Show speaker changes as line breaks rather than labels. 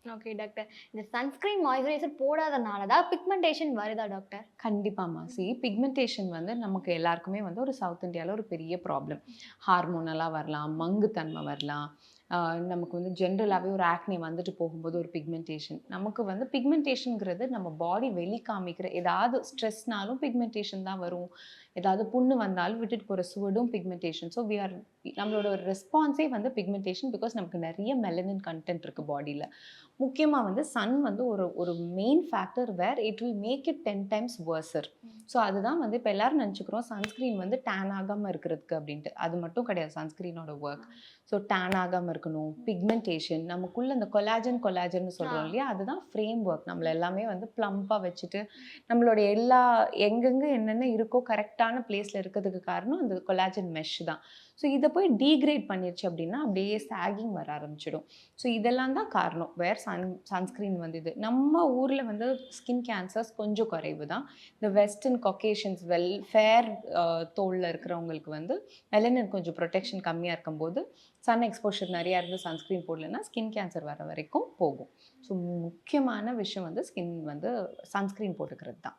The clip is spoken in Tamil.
Okay doctor. இந்த சன்ஸ்கிரீன், மாய்ஸ்சரைசர் போடாதனால தான் பிக்மெண்டேஷன் வருதா டாக்டர்?
கண்டிப்பாம்மா. பிக்மெண்டேஷன் வந்து நமக்கு எல்லாருக்குமே வந்து ஒரு சவுத் இந்தியால ஒரு பெரிய ப்ராப்ளம். ஹார்மோனலா வரலாம், மங்குத்தன்மை வரலாம். அ நமக்கு வந்து ஜென்ரலாவே ஒரு ஆக்னி வந்துட்டு போகும்போது ஒரு பிக்மெண்டேஷன். நமக்கு வந்து பிக்மெண்டேஷன்ங்கிறது நம்ம பாடி வெளி காமிக்கிற ஏதாவது ஸ்ட்ரெஸ்னாலும் பிக்மெண்டேஷன் தான் வரும். ஏதாவது புண்ணு வந்தாலும் விட்டுட்டு போற சுவடும் பிக்மெண்டேஷன். ஸோ வி ஆர் நம்மளோட ஒரு ரெஸ்பான்ஸே வந்து பிக்மெண்டேஷன். பிகாஸ் நமக்கு நெறைய மெலனின் கன்டென்ட் இருக்கு பாடில. முக்கியமா வந்து சன் வந்து ஒரு ஒரு main factor where it will make it 10 times worse. So அதுதான் வந்து இப்ப எல்லாரும் நெனச்சுக்கிறோம் சன்ஸ்கிரீன் வந்து டேன் ஆகாம இருக்கிறதுக்கு அப்டின்ட்டு. அது மட்டும் கிடையாது சன்ஸ்கிரீனோட வொர்க். ஸோ டேன் ஆகாம இருக்கணும், பிக்மெண்டேஷன் நமக்குள்ள இந்த கொலாஜன்னு
ஆ.
சொல்றோம் இல்லையா? அதுதான் ஃப்ரேம் ஒர்க். நம்மள எல்லாமே வந்து ப்ளம்பா வச்சுட்டு, நம்மளுடைய எல்லா எங்கெங்க என்னென்ன இருக்கோ கரெக்ட்டான பிளேஸ்ல இருக்கிறதுக்கு காரணம் அந்த கொலாஜன் மெஷ் தான். ஸோ இத போய் டீகிரேட் பண்ணிருச்சு அப்டின்னா, அப்படியே சாகிங் வர ஆரம்பிச்சுடும். ஸோ இதெல்லாம் தான் காரணம். சன்ஸ்கிரீன் வந்து இது. நம்ம ஊர்ல வந்து ஸ்கின் கேன்சர்ஸ் கொஞ்சம் குறைவு தான். இந்த வெஸ்டர்ன் காக்கேஷியன்ஸ் ஃபேர் தோல்ல இருக்கிறவங்களுக்கு வந்து மெலனின் கொஞ்சம் புரொடெக்ஷன் கம்மியா இருக்கும்போது, சன் எக்ஸ்போஷர் நெறையா இருந்து சன்ஸ்கிரீன் போடலன்னா, ஸ்கின் கேன்சர் வர வரைக்கும் போகும். ஸோ முக்கியமான விஷயம் வந்து ஸ்கின் வந்து சன்ஸ்கிரீன் போட்டுக்கிறது தான்.